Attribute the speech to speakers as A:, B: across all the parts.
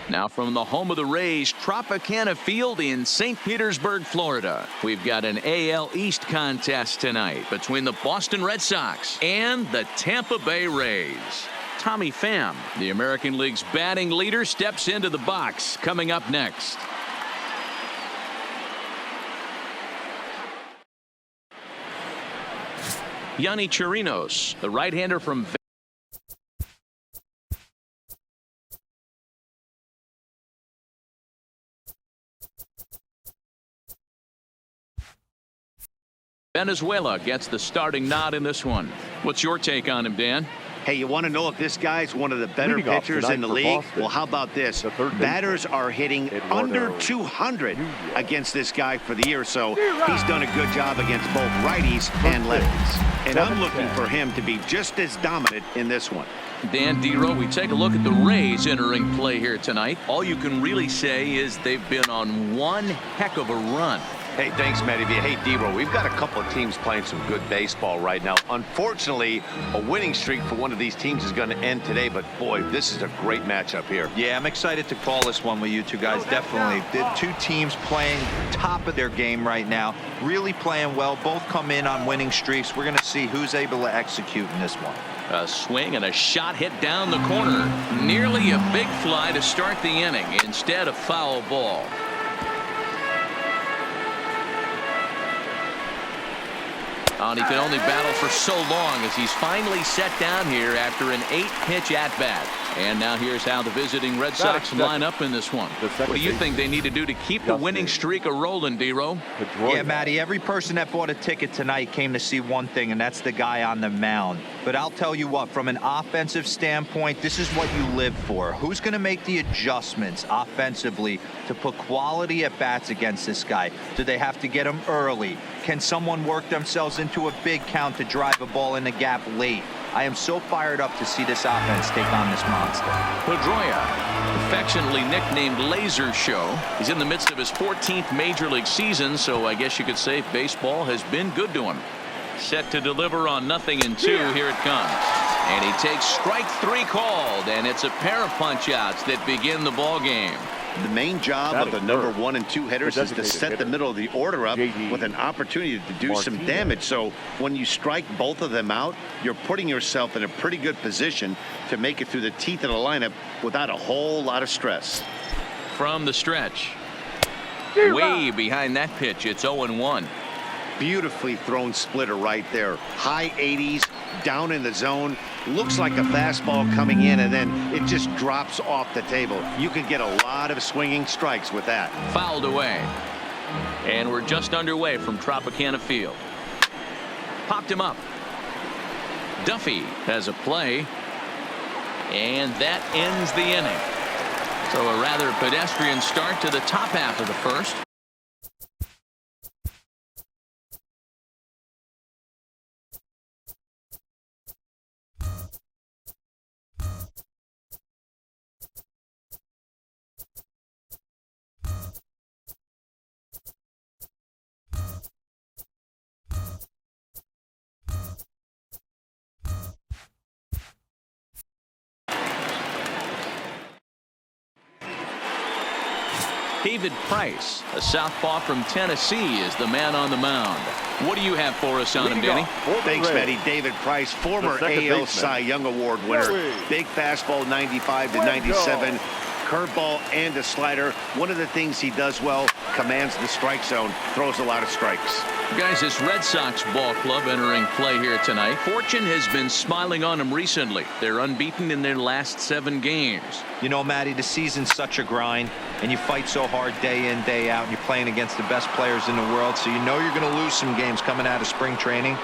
A: Now from the home of the Rays, Tropicana Field in St. Petersburg, Florida. We've got an AL East contest tonight between the Boston Red Sox and the Tampa Bay Rays. Tommy Pham, the American League's batting leader, steps into the box. Coming up next. Yonny Chirinos, the right-hander from Venezuela gets the starting nod in this one. What's your take on him, Dan?
B: Hey, you want to know if this guy's one of the better pitchers in the league? Well, how about this? Batters are hitting under 200 against this guy for the year, so he's done a good job against both righties and lefties. And I'm looking for him to be just as dominant in this one.
A: Dan Dero, we take a look at the Rays entering play here tonight. All you can really say is they've been on one heck of a run.
C: Hey, thanks, Matty. Hey, Dero, we've got a couple of teams playing some good baseball right now. Unfortunately, a winning streak for one of these teams is going to end today, but boy, this is a great matchup here.
D: Yeah, I'm excited to call this one with you two guys. Definitely. The two teams playing top of their game right now, really playing well. Both come in on winning streaks. We're going to see who's able to execute in this one.
A: A swing and a shot hit down the corner. Nearly a big fly to start the inning. Instead, a foul ball. And he can only battle for so long as he's finally set down here after an 8-pitch at-bat. And now here's how the visiting Red Sox line up in this one. What do you think they need to do to keep the winning streak a-rolling, Dero?
D: Yeah, Matty, every person that bought a ticket tonight came to see one thing, and that's the guy on the mound. But I'll tell you what, from an offensive standpoint, this is what you live for. Who's going to make the adjustments offensively to put quality at-bats against this guy? Do they have to get him early? Can someone work themselves into a big count to drive a ball in the gap late? I am so fired up to see this offense take on this monster.
A: Pedroia, affectionately nicknamed Laser Show. He's in the midst of his 14th Major League season, so I guess you could say baseball has been good to him. Set to deliver on 0-2. Here it comes. And he takes strike 3 called, and it's a pair of punch-outs that begin the ball game.
B: The main job of the number 1 and 2 hitters is to set the middle of the order up with an opportunity to do some damage. So when you strike both of them out, you're putting yourself in a pretty good position to make it through the teeth of the lineup without a whole lot of stress.
A: From the stretch. Way behind that pitch. It's 0-1.
B: Beautifully thrown splitter right there. High 80s, down in the zone. Looks like a fastball coming in, and then it just drops off the table. You can get a lot of swinging strikes with that.
A: Fouled away. And we're just underway from Tropicana Field. Popped him up. Duffy has a play. And that ends the inning. So a rather pedestrian start to the top half of the first. David Price, a southpaw from Tennessee, is the man on the mound. What do you have for us on him, Danny?
B: Thanks, Matty. David Price, former AL Cy Young Award winner. Big fastball, 95 to 97. Curveball and a slider. One of the things he does well, commands the strike zone, throws a lot of strikes.
A: Guys, this Red Sox ball club entering play here tonight. Fortune has been smiling on them recently. They're unbeaten in their last 7 games.
D: You know, Matty, the season's such a grind, and you fight so hard day in, day out, and you're playing against the best players in the world, so you know you're going to lose some games coming out of spring training.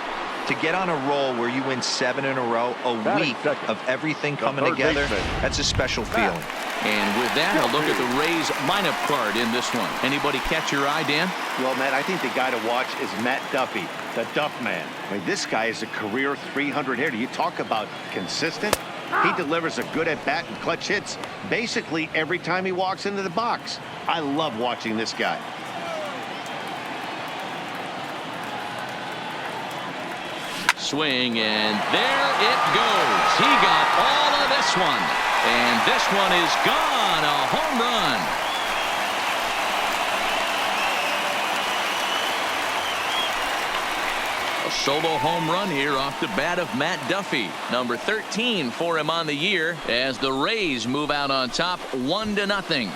D: To get on a roll where you win 7 in a row, a week of everything coming together, that's a special feeling.
A: And with that, a look at the Rays lineup card in this one. Anybody catch your eye, Dan?
B: Well, Matt, I think the guy to watch is Matt Duffy, the Duff Man. I mean, this guy is a career 300 hitter. You talk about consistent. He delivers a good at-bat and clutch hits basically every time he walks into the box. I love watching this guy.
A: Swing, and there it goes. He got all of this one. And this one is gone. A home run. A solo home run here off the bat of Matt Duffy. Number 13 for him on the year as the Rays move out on top 1-0.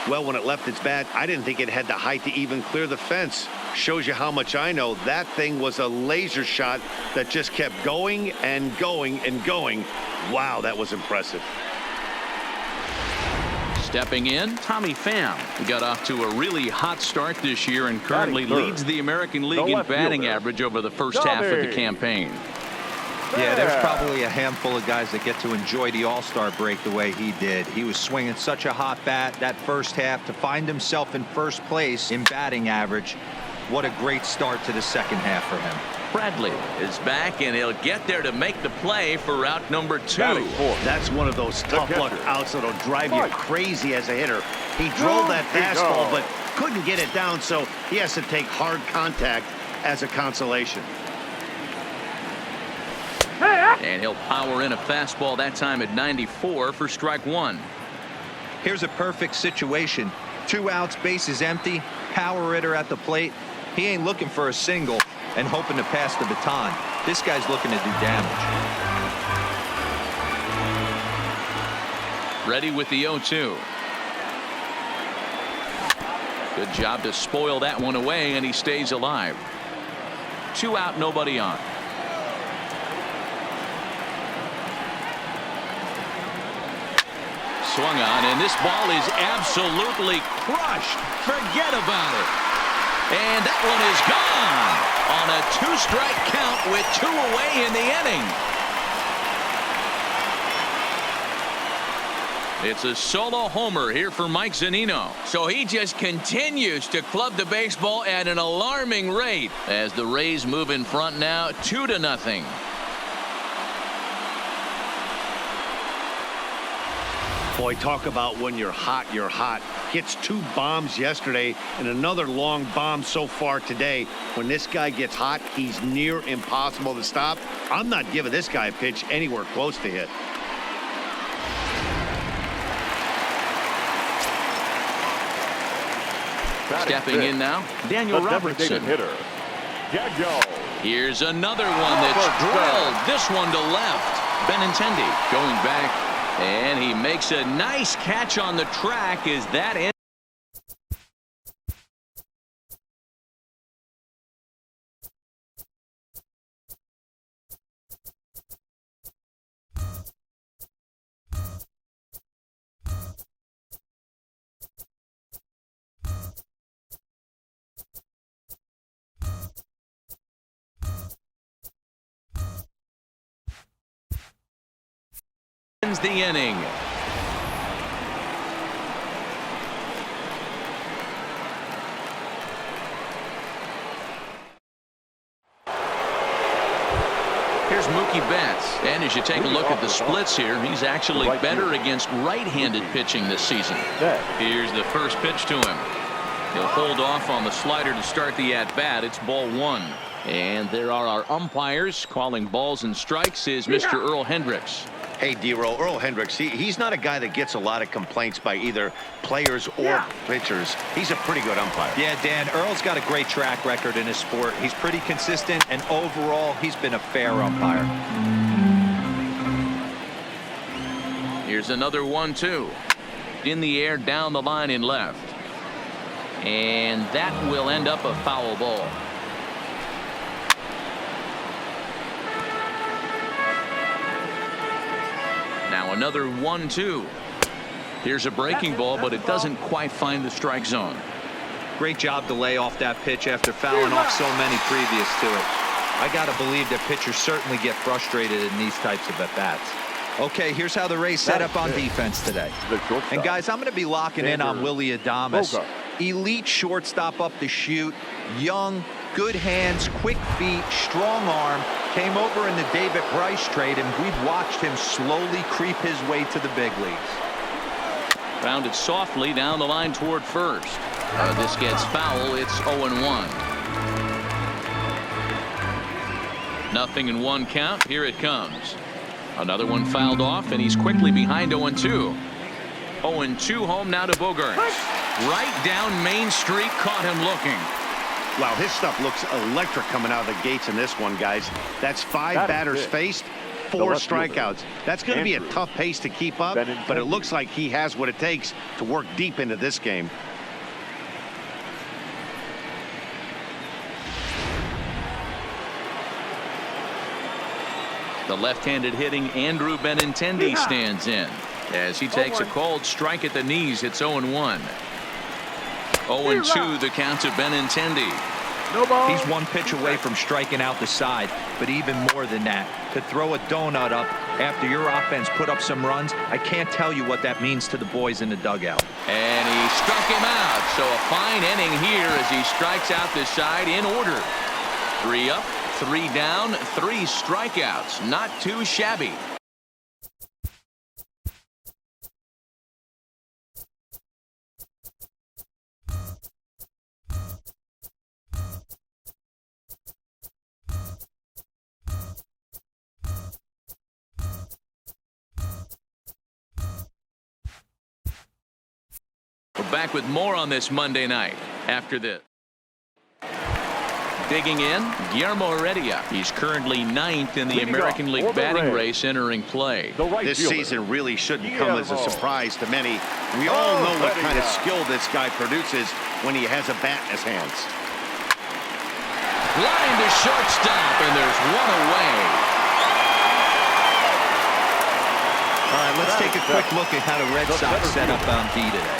B: Well, when it left its bat, I didn't think it had the height to even clear the fence. Shows you how much I know. That thing was a laser shot that just kept going and going and going. Wow, that was impressive.
A: Stepping in, Tommy Pham. He got off to a really hot start this year and currently leads the American League in batting average over the first half of the campaign.
D: Yeah, there's probably a handful of guys that get to enjoy the All-Star break the way he did. He was swinging such a hot bat that first half to find himself in first place in batting average. What a great start to the second half for him.
A: Bradley is back, and he'll get there to make the play for out number 2.
B: That's one of those tough luck outs that'll drive you crazy as a hitter. He drove that fastball but couldn't get it down, so he has to take hard contact as a consolation.
A: And he'll power in a fastball that time at 94 for strike 1.
D: Here's a perfect situation. 2 outs, bases empty, power hitter at the plate. He ain't looking for a single and hoping to pass the baton. This guy's looking to do damage.
A: Ready with the 0-2. Good job to spoil that one away, and he stays alive. 2 out, nobody on. Swung on, and this ball is absolutely crushed. Forget about it. And that one is gone on a 2-strike count with 2 away in the inning. It's a solo homer here for Mike Zunino. So he just continues to club the baseball at an alarming rate as the Rays move in front now 2-0.
B: Boy, talk about when you're hot, you're hot. Hits 2 bombs yesterday and another long bomb so far today. When this guy gets hot, he's near impossible to stop. I'm not giving this guy a pitch anywhere close to hit.
A: Stepping in now, Daniel Robertson. Here's another one that's drilled. This one to left. Benintendi going back. And he makes a nice catch on the track. Is that it? The inning. Here's Mookie Betts, and as you take a look at the splits here, he's actually better against right-handed pitching this season. Here's the first pitch to him. He'll hold off on the slider to start the at-bat. It's ball 1. And there are our umpires calling balls and strikes is Mr. Earl Hendricks.
B: Hey, D-Roll, Earl Hendricks, he's not a guy that gets a lot of complaints by either players or pitchers. He's a pretty good umpire.
D: Yeah, Dan, Earl's got a great track record in his sport. He's pretty consistent, and overall, he's been a fair umpire.
A: Here's another 1-2. In the air, down the line in left. And that will end up a foul ball. Now another 1-2. Here's a breaking ball, but it doesn't quite find the strike zone.
D: Great job to lay off that pitch after fouling off so many previous to it. I got to believe that pitchers certainly get frustrated in these types of at-bats. Okay, here's how the Rays set up on defense today. And guys, I'm going to be locking in on Willy Adames. Elite shortstop up the chute, young, good hands, quick feet, strong arm. Came over in the David Bryce trade, and we've watched him slowly creep his way to the big leagues.
A: Grounded softly down the line toward first. This gets foul. It's 0-1. 0-1 count. Here it comes. Another one fouled off, and he's quickly behind 0-2. 0-2 home now to Bogaerts. Right down Main Street, caught him looking.
B: Wow, his stuff looks electric coming out of the gates in this one, guys. That's 5 batters faced, 4 strikeouts. That's going to be a tough pace to keep up, but it looks like he has what it takes to work deep into this game.
A: The left-handed hitting Andrew Benintendi stands in as he takes a cold strike at the knees. It's 0-1. 0-2 the count to Benintendi.
D: He's one pitch away from striking out the side, but even more than that, to throw a donut up after your offense put up some runs, I can't tell you what that means to the boys in the dugout.
A: And he struck him out. So a fine inning here as he strikes out the side in order. 3 up, 3 down, 3 strikeouts. Not too shabby. We're back with more on this Monday night after this. Digging in, Guillermo Heredia. He's currently 9th in the American League batting race entering play.
B: This season really shouldn't come as a surprise to many. We all know what kind of skill this guy produces when he has a bat in his hands.
A: Line to shortstop, and there's 1 away.
D: All right, let's take a quick look at how the Red Sox set up on D today.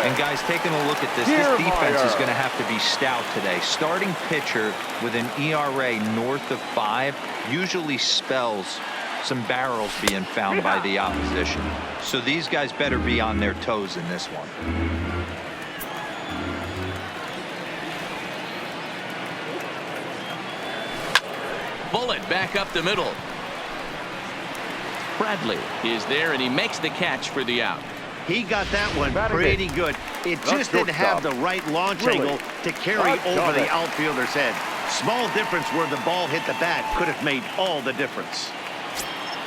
D: And guys, taking a look at this defense is going to have to be stout today. Starting pitcher with an ERA north of 5 usually spells some barrels being found by the opposition. So these guys better be on their toes in this one.
A: Bullet back up the middle. Bradley is there, and he makes the catch for the out.
B: He got that one pretty good. It just didn't have the right launch angle to carry over the outfielder's head. Small difference where the ball hit the bat could have made all the difference.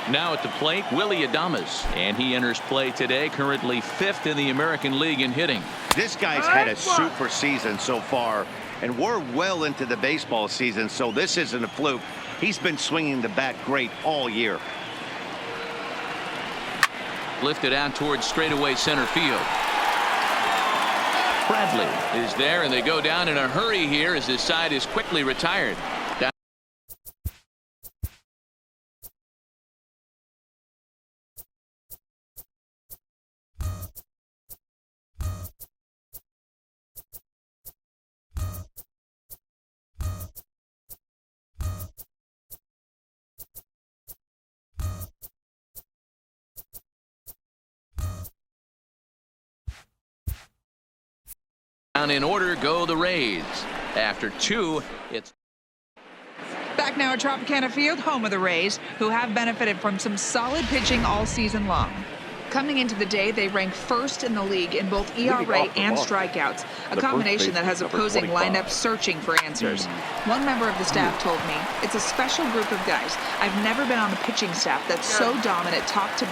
A: Now at the plate, Willy Adames, and he enters play today, currently 5th in the American League in hitting.
B: This guy's had a super season so far, and we're well into the baseball season, so this isn't a fluke. He's been swinging the bat great all year.
A: Lifted out towards straightaway center field. Bradley is there, and they go down in a hurry here as his side is quickly retired. Down in order go the Rays. After 2, it's
E: back now at Tropicana Field, home of the Rays, who have benefited from some solid pitching all season long. Coming into the day, they rank 1st in the league in both ERA and strikeouts, a combination that has opposing lineups searching for answers. One member of the staff told me, "It's a special group of guys. I've never been on a pitching staff that's so dominant top to